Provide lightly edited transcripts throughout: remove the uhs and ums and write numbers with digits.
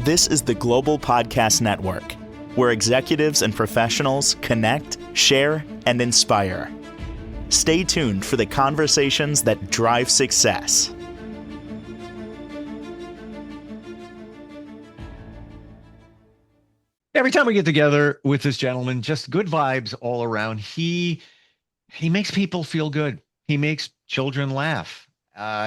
This is the Global Podcast Network, where executives and professionals connect, share, and inspire. Stay tuned for the conversations that drive success. Every time we get together with this gentleman, just good vibes all around. He makes people feel good. He makes children laugh.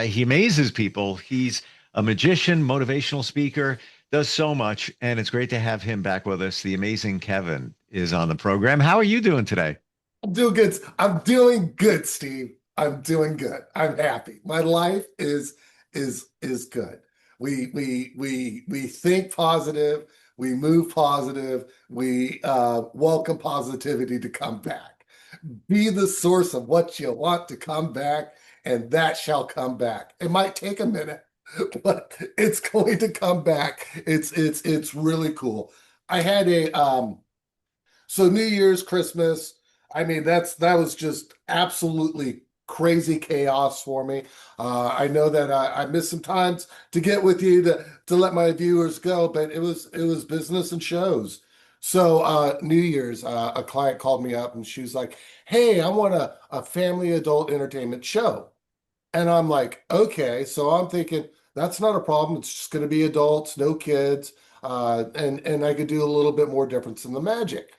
He amazes people. He's a magician, motivational speaker, does so much, and it's great to have him back with us. The amazing Kevin is on the program. How are you doing today? I'm doing good. I'm doing good, Steve. I'm doing good. I'm happy. My life is good. We think positive. We move positive. We welcome positivity to come back. Be the source of what you want to come back, and that shall come back. It might take a minute, but it's going to come back. It's really cool. I had so New Year's, Christmas. I mean, that was just absolutely crazy chaos for me. I know that I missed some times to get with you to let my viewers go, but it was business and shows. So New Year's, a client called me up and she was like, "Hey, I want a family adult entertainment show." And I'm like, okay. So I'm thinking that's not a problem. It's just going to be adults, no kids, and I could do a little bit more difference in the magic.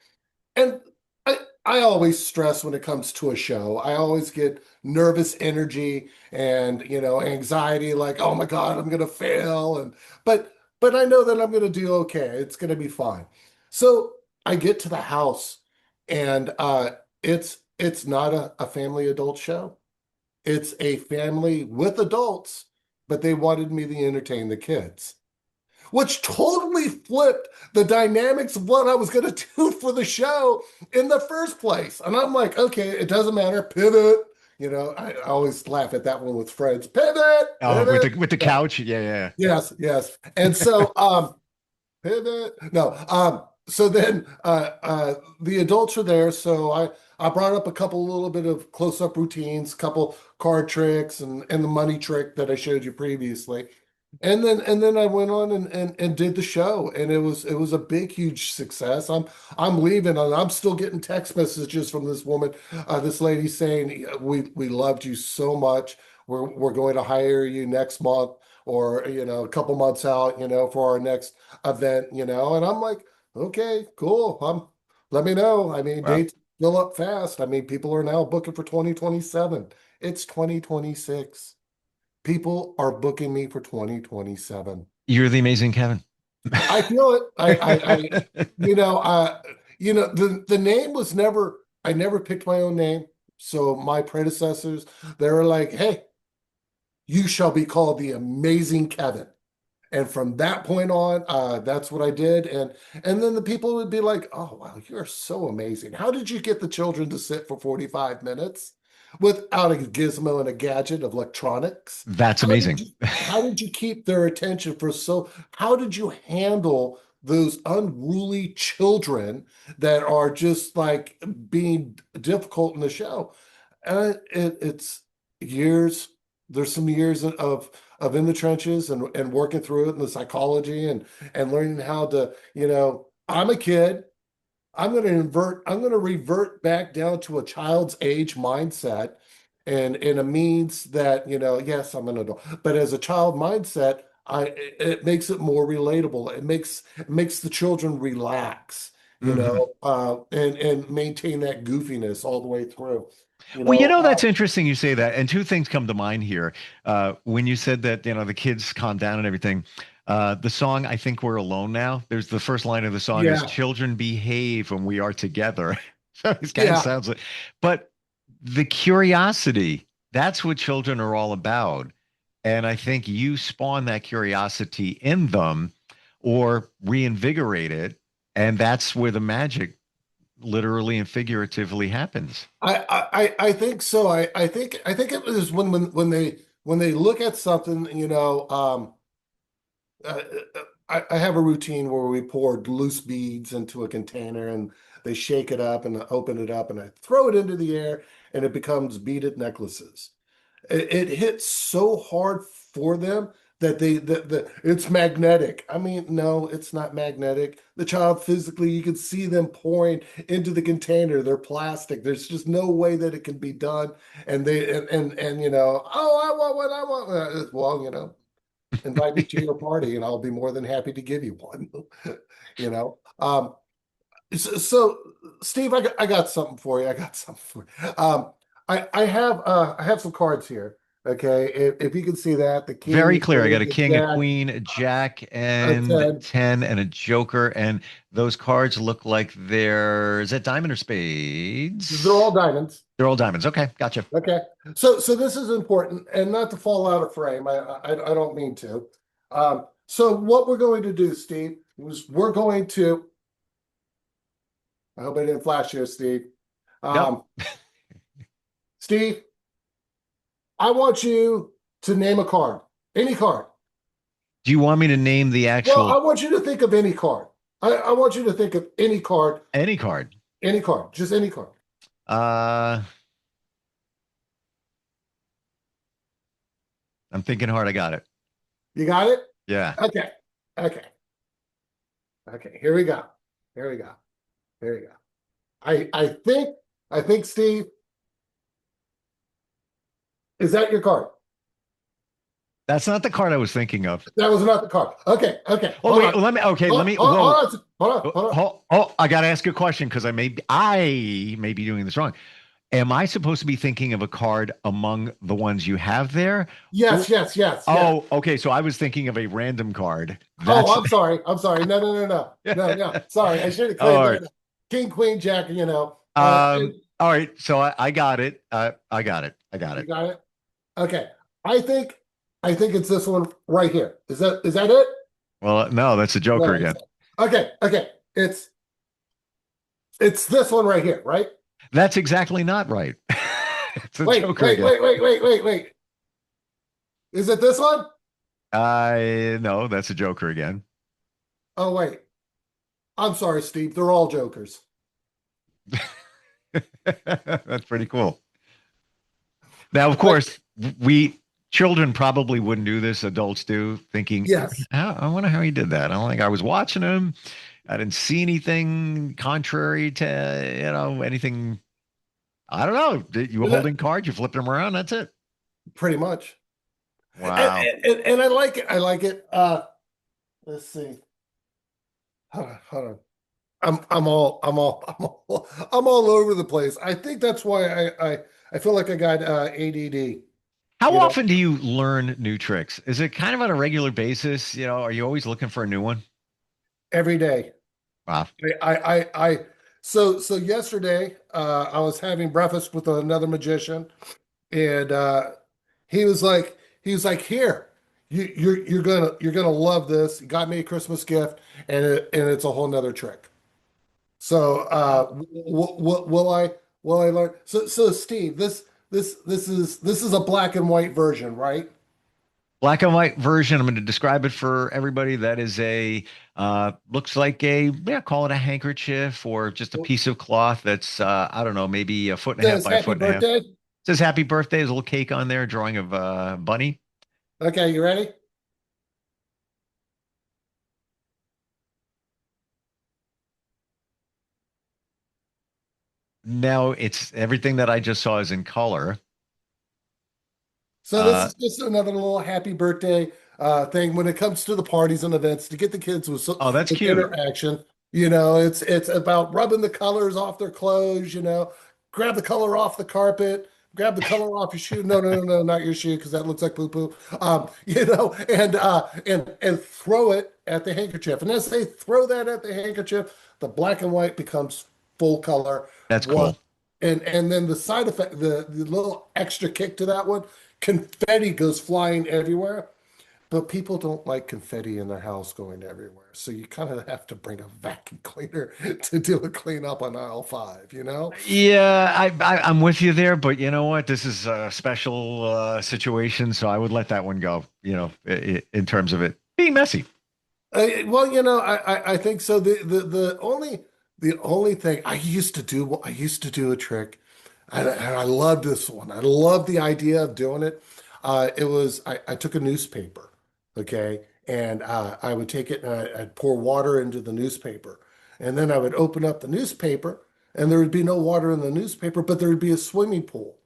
And I always stress when it comes to a show. I always get nervous energy and anxiety, like, oh my God, I'm gonna fail. But I know that I'm gonna do okay. It's gonna be fine. So I get to the house and it's not a family adult show. It's a family with adults, but they wanted me to entertain the kids, which totally flipped the dynamics of what I was going to do for the show in the first place. And I'm like, okay, it doesn't matter. Pivot. I always laugh at that one with friends. Pivot. Oh, Pivot. with the couch. Yeah. Yes. And so, pivot. No. So then the adults are there. So I brought up a couple little bit of close-up routines, couple card tricks and the money trick that I showed you previously. And then I went on and did the show, and it was a big, huge success. I'm leaving, and I'm still getting text messages from this woman, this lady saying, we loved you so much. We're going to hire you next month, or a couple months out, for our next event, and I'm like, okay, cool. Let me know. I mean, Wow. dates fill up fast. I mean, people are now booking for 2027. It's 2026. People are booking me for 2027. You're the amazing Kevin. I feel it. The name was never, I never picked my own name. So my predecessors, they were like, hey, you shall be called the amazing Kevin. And from that point on, that's what I did. And then the people would be like, oh, wow, you're so amazing. How did you get the children to sit for 45 minutes without a gizmo and a gadget of electronics? That's amazing. How did you keep their attention how did you handle those unruly children that are just like being difficult in the show? It's years. There's some years of in the trenches and working through it and the psychology and learning how to, I'm a kid. I'm going to revert back down to a child's age mindset and in a means that, yes, I'm an adult, but as a child mindset, it makes it more relatable. It makes the children relax, Mhm. and maintain that goofiness all the way through. Well, that's interesting you say that. And two things come to mind here. When you said that, the kids calm down and everything, the song, I Think We're Alone Now, there's the first line of the song is Yeah, children behave when we are together. So it kind of yeah. sounds like, but the curiosity, that's what children are all about. And I think you spawn that curiosity in them or reinvigorate it. And that's where the magic literally and figuratively happens. I think so. I think it was when they look at something, uh, I have a routine where we pour loose beads into a container and they shake it up and open it up and I throw it into the air and it becomes beaded necklaces. It hits so hard for them that it's magnetic. I mean, no, it's not magnetic. The child physically, you can see them pouring into the container. They're plastic. There's just no way that it can be done. And oh, I want what I want. Well, invite me to your party, and I'll be more than happy to give you one. you know. So, Steve, I got something for you. I got something for you. I have some cards here. Okay, if you can see that, the king, Very the clear. I got queen, a the king, a jack, queen, a jack, a and 10. 10, and a joker. And those cards look like is that diamond or They're all spades? diamonds. They're all diamonds. Okay, gotcha. Okay, so this is important, and not to fall out of frame. I don't mean to. So what we're going to do, Steve, is we're going to. I hope I didn't flash here, Steve. Nope. Um, Steve, I want you to name a card, any card. Do you want me to name the Well, I actual want you to think of any card. I want you to think of any card? any card, just any card. Uh, I'm thinking hard. I got it. You got it? Yeah. Okay. Okay. Okay. Here we go. Here we go. Here we go. I think Steve, is that your card? That's not the card I was thinking of. That was not the card. Okay. Okay. Oh, Hold wait. on. Let me. Okay. Let me. Hold Whoa. on. Hold on. Hold on. I got to ask you a question because I may be doing this wrong. Am I supposed to be thinking of a card among the ones you have there? Yes, yes, yes, yes. Oh, okay. So I was thinking of a random card. Oh, I'm sorry. I'm sorry. No, no, no, no. No, no. Sorry. I should have All claimed right. that. King, queen, jack, All right. So I got it. I got it. I got you it. got it? Okay. I think it's this one right here. Is that it? Well, no, that's a Joker No, again. okay, okay. It's this one right here, right? That's exactly not right. It's a Wait, Joker wait, again. wait, wait, wait, wait, wait. Is it this one? I no, that's a Joker again. Oh, wait. I'm sorry, Steve. They're all jokers. That's pretty cool. Now, of course, we children probably wouldn't do this. Adults do, thinking, Yes. I wonder how he did that. I don't think I was watching him. I didn't see anything contrary to, anything. I don't know. You were holding cards, you flipped them around. That's it. Pretty much. Wow. And I like it. I like it. Let's see. Hold on. I'm all over the place. I think that's why I feel like I got ADD. How You know, often do you learn new tricks? Is it kind of on a regular basis? Are you always looking for a new one? every day. Wow. I so yesterday I was having breakfast with another magician, and he was like here, you're gonna love this. He got me a Christmas gift, and it's a whole nother trick. So will I learn? So Steve, this is a black and white version, right? Black and white version. I'm going to describe it for everybody. That is looks like call it a handkerchief or just a piece of cloth that's, I don't know, maybe a foot and a half Says by a happy foot and a half. birthday. It says happy birthday. There's a little cake on there, a drawing of a bunny. Okay, you ready? Now it's everything that I just saw is in color. So this Uh, is just another little happy birthday thing when it comes to the parties and events to get the kids oh, that's with cute. interaction. It's about rubbing the colors off their clothes. Grab the color off the carpet, grab the color off your shoe. No, no, no, no, not your shoe because that looks like poo poo. And throw it at the handkerchief. And as they throw that at the handkerchief, the black and white becomes full color. That's One, cool. and then the side effect, the little extra kick to that one, confetti goes flying everywhere. But people don't like confetti in their house going everywhere. So you kind of have to bring a vacuum cleaner to do a cleanup on aisle five, you know? Yeah, I'm with you there, but you know what? This is a special situation, so I would let that one go. In terms of it being messy. Well, I think so. The only thing I used to do a trick, and I love this one. I love the idea of doing it. I took a newspaper Okay. And I would take it and I'd pour water into the newspaper. And then I would open up the newspaper and there would be no water in the newspaper, but there would be a swimming pool.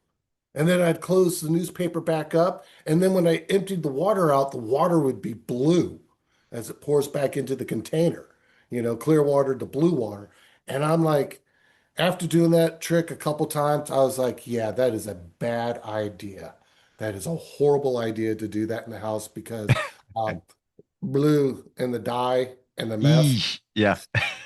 And then I'd close the newspaper back up. And then when I emptied the water out, the water would be blue as it pours back into the container, clear water to blue water. And I'm like, after doing that trick a couple times, I was like, yeah, that is a bad idea. That is a horrible idea to do that in the house because um, blue and the dye and the mess. Yeah.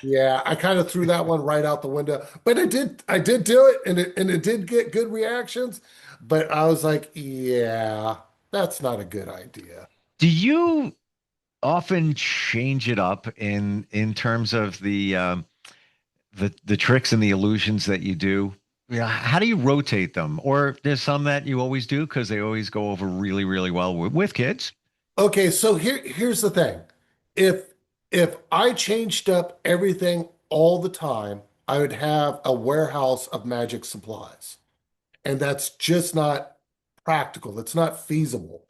Yeah, I kind of threw that one right out the window. But I did do it and it did get good reactions. But I was like, yeah, that's not a good idea. Do you often change it up in terms of the tricks and the illusions that you do? Yeah, how do you rotate them? Or there's some that you always do because they always go over really, really well with kids. Okay, so here's the thing. If if I changed up everything all the time, I would have a warehouse of magic supplies. And that's just not practical. It's not feasible.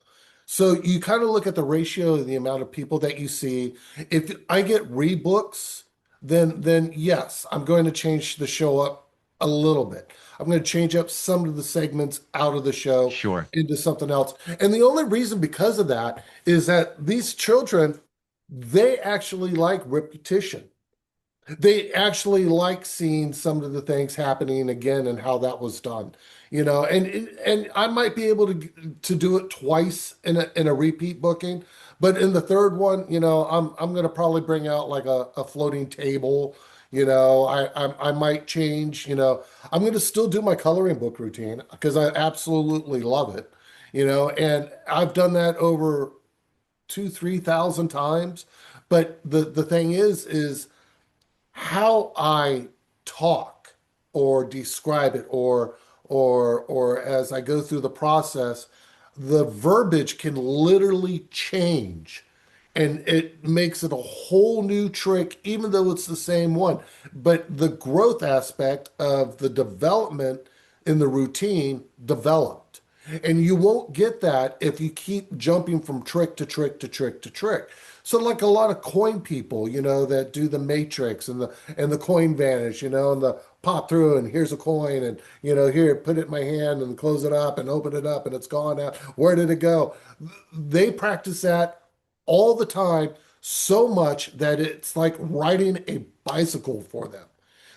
So you kind of look at the ratio of the amount of people that you see. If I get rebooks, then yes, I'm going to change the show up a little bit. I'm going to change up some of the segments out of the show Sure. into something else. And the only reason because of that is that these children, they actually like repetition. They actually like seeing some of the things happening again and how that was done, and I might be able to do it twice in a repeat booking, but in the third one, I'm going to probably bring out like a floating table. I might change. I'm going to still do my coloring book routine because I absolutely love it. And I've done that over 2, 3 thousand times. But the thing is how I talk or describe it or as I go through the process, the verbiage can literally change and it makes it a whole new trick, even though it's the same one. But the growth aspect of the development in the routine developed. And you won't get that if you keep jumping from trick to trick to trick to trick. So like a lot of coin people, that do the matrix and the coin vanish, and the pop through and here's a coin and here, put it in my hand and close it up and open it up and it's gone out. Where did it go? They practice that all the time so much that it's like riding a bicycle for them.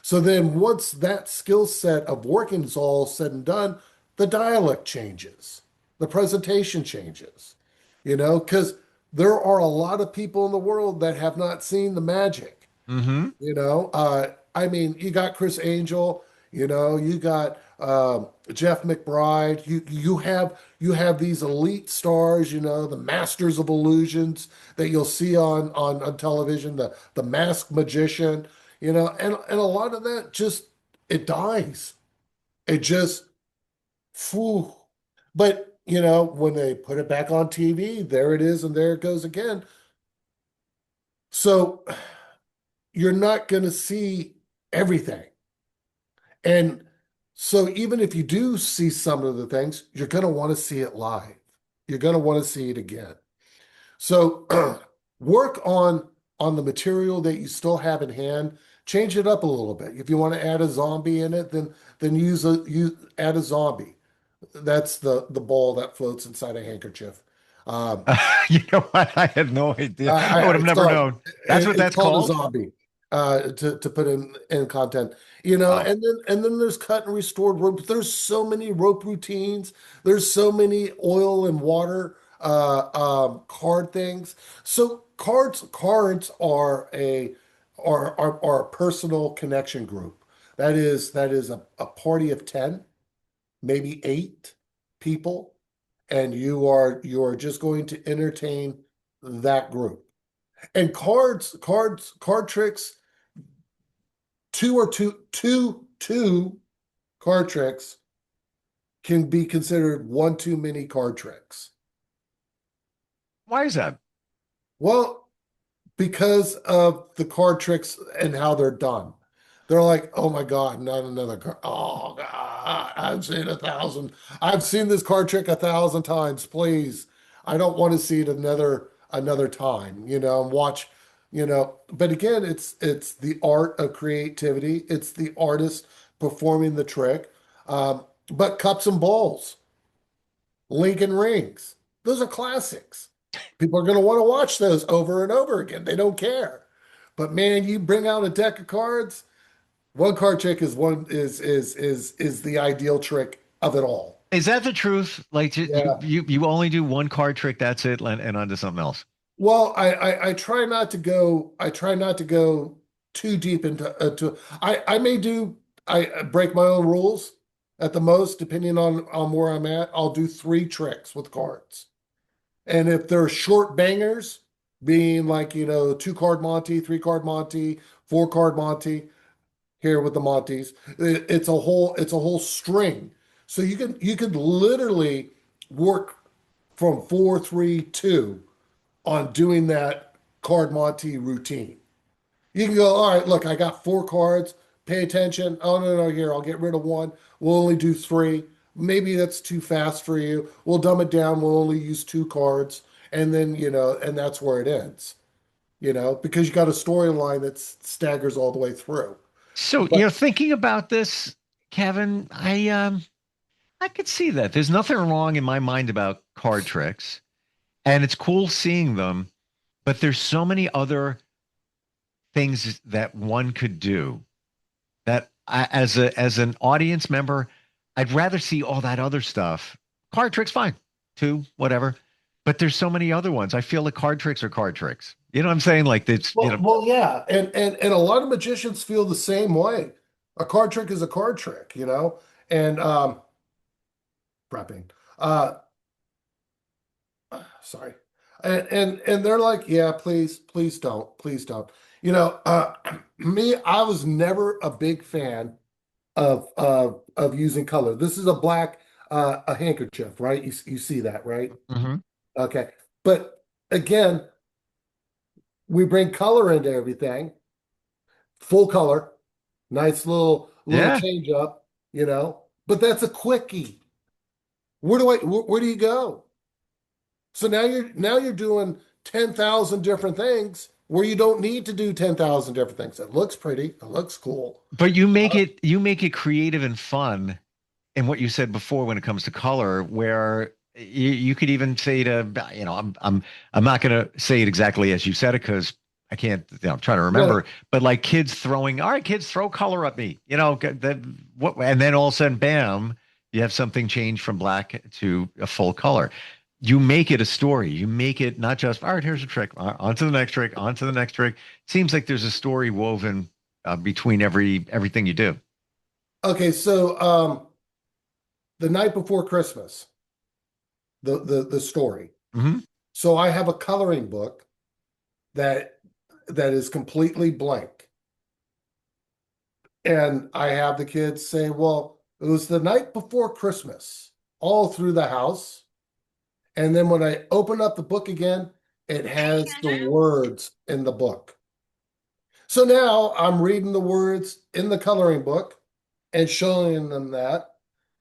So then once that skill set of working is all said and done, the dialect changes, the presentation changes, because there are a lot of people in the world that have not seen the magic. Mm-hmm. I mean, you got Chris Angel, you got Jeff McBride. You have these elite stars, the masters of illusions that you'll see on television, the masked magician, and a lot of that just it dies. It just Phew. But, when they put it back on TV, there it is, and there it goes again. So you're not going to see everything. And so even if you do see some of the things, you're going to want to see it live. You're going to want to see it again. So work on the material that you still have in hand. Change it up a little bit. If you want to add a zombie in it, then add a zombie. That's the ball that floats inside a handkerchief. Um, You know what? I had no idea. I would have it's never called known. That's what it's that's called a called? zombie. To put in content, Wow. and then there's cut and restored rope. There's so many rope routines. There's so many oil and water card things. So cards are a personal connection group. That is a party of 10, maybe 8 people, and you are just going to entertain that group. And card tricks, two card tricks can be considered one too many card tricks. Why is that? Well, because of the card tricks and how they're done. They're like, oh my God, not another card. Oh God, I've seen this card trick 1,000 times. Please, I don't want to see it another time, and watch, but again, it's the art of creativity. It's the artist performing the trick. But cups and bowls, Lincoln rings, those are classics. People are going to want to watch those over and over again. They don't care. But man, you bring out a deck of cards, one card trick is the ideal trick of it all. Is that the truth? Like Yeah. you only do one card trick, that's it, and onto something else. Well, I try not to go. I try not to go too deep into. I may do. I break my own rules at the most, depending on where I'm at. I'll do three tricks with cards, and if they're short bangers, being like two card Monty, three card Monty, four card Monty, here with the Montes, it's a whole string. So you could literally work from 4-3-2 on doing that card Monte routine. You can go, all right, look, I got four cards. Pay attention. Oh, no, no, here, I'll get rid of one. We'll only do three. Maybe that's too fast for you. We'll dumb it down. We'll only use two cards. And then, and that's where it ends, because you got a storyline that staggers all the way through. So, But thinking about this, Kevin, I could see that. There's nothing wrong in my mind about card tricks, and it's cool seeing them, but there's so many other things that one could do that as an audience member, I'd rather see all that other stuff. Card tricks, fine, two, whatever. But there's so many other ones. I feel like card tricks are card tricks. You know what I'm saying? Like it's, well, yeah, and a lot of magicians feel the same way. A card trick is a card trick, and prepping. Uh, sorry, and they're like, yeah, please don't, please don't. Me, I was never a big fan of using color. This is a black a handkerchief, right? You see that, right? Mhm. Okay, but again, we bring color into everything, full color, nice little Yeah. change up, But that's a quickie. Where do you go? So now you're doing 10,000 different things where you don't need to do 10,000 different things. It looks pretty, it looks cool. But you make it creative and fun. And what you said before when it comes to color, where you could even say to, I'm not going to say it exactly as you said it because I can't, I'm trying to Yeah. remember, but like kids throwing, all right, kids, throw color at me, and then all of a sudden, bam, you have something change from black to a full color. You make it a story. You make it not just, all right, here's a trick, on to the next trick, on to the next trick. Seems like there's a story woven between everything you do. Okay, so the night before Christmas, the story. Hmm. So I have a coloring book that that is completely blank. And I have the kids say, well, it was the night before Christmas, all through the house. And then when I open up the book again, it has the words in the book. So now I'm reading the words in the coloring book and showing them that.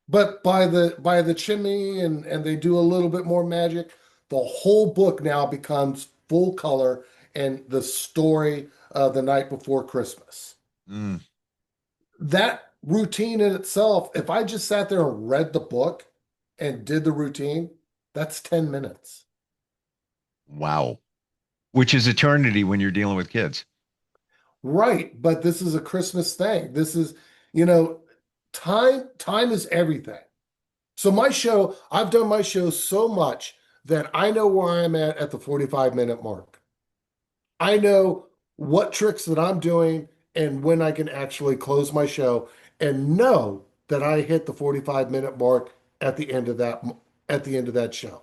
But by the chimney and they do a little bit more magic, the whole book now becomes full color and the story of the night before Christmas. Mm, That routine in itself, if I just sat there and read the book and did the routine, that's 10 minutes. wow. Which is eternity when you're dealing with kids. Right, but this is a Christmas thing. This is, you know, time is everything. So I've done my show so much that I know where I'm at the 45-minute mark. I know what tricks that I'm doing and when I can actually close my show and know that I hit the 45-minute mark at the end of that show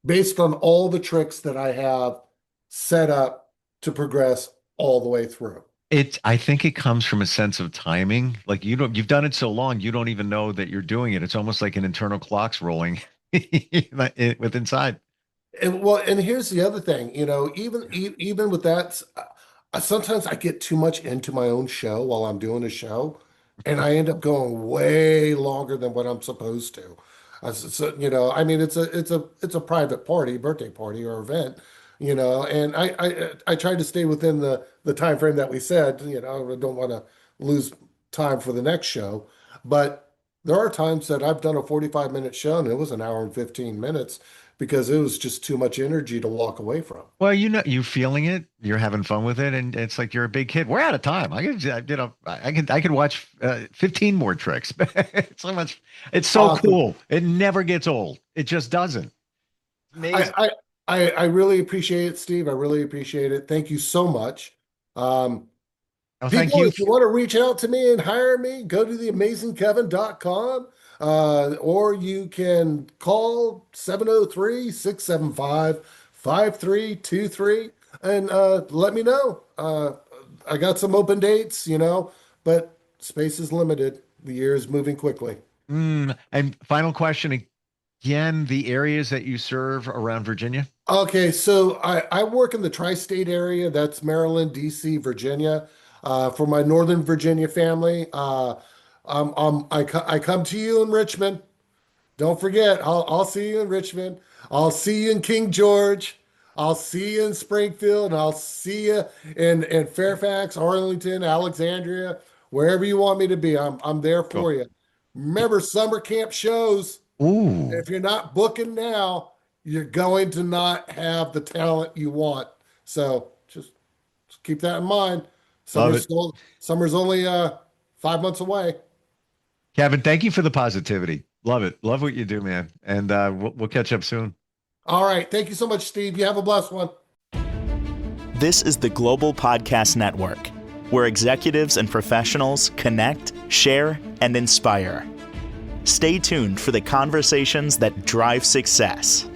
based on all the tricks that I have set up to progress all the way through. I think it comes from a sense of timing. Like you've done it so long, you don't even know that you're doing it. It's almost like an internal clock's rolling with inside. And here's the other thing, even with that, sometimes I get too much into my own show while I'm doing a show, and I end up going way longer than what I'm supposed to. So, I mean, it's a private party, birthday party or event, and I tried to stay within the time frame that we said. I don't want to lose time for the next show, but there are times that I've done a 45-minute show and it was an hour and 15 minutes because it was just too much energy to walk away from. Well, you feeling it, you're having fun with it, and it's like you're a big kid. We're out of time. I could watch 15 more tricks. It's so much. It's so Awesome. cool. It never gets old. It just doesn't. Amazing. I really appreciate it, Steve. I really appreciate it. Thank you so much. Oh, thank People, you. if you want to reach out to me and hire me, go to theamazingkevin.com, or you can call 703-675-5323 and let me know. I got some open dates, but space is limited. The year is moving quickly. And final question again, the areas that you serve around Virginia? Okay, so I work in the tri-state area. That's Maryland, DC, Virginia. For my Northern Virginia family, I come to you in Richmond. Don't forget, I'll see you in Richmond. I'll see you in King George. I'll see you in Springfield, and I'll see you in Fairfax, Arlington, Alexandria, wherever you want me to be. I'm there for you. Remember, summer camp shows. Ooh. If you're not booking now, you're going to not have the talent you want. So just keep that in mind. Summer's only 5 months away. Kevin, thank you for the positivity. Love it. Love what you do, man. And we'll catch up soon. All right. Thank you so much, Steve. You have a blessed one. This is the Global Podcast Network, where executives and professionals connect, share, and inspire. Stay tuned for the conversations that drive success.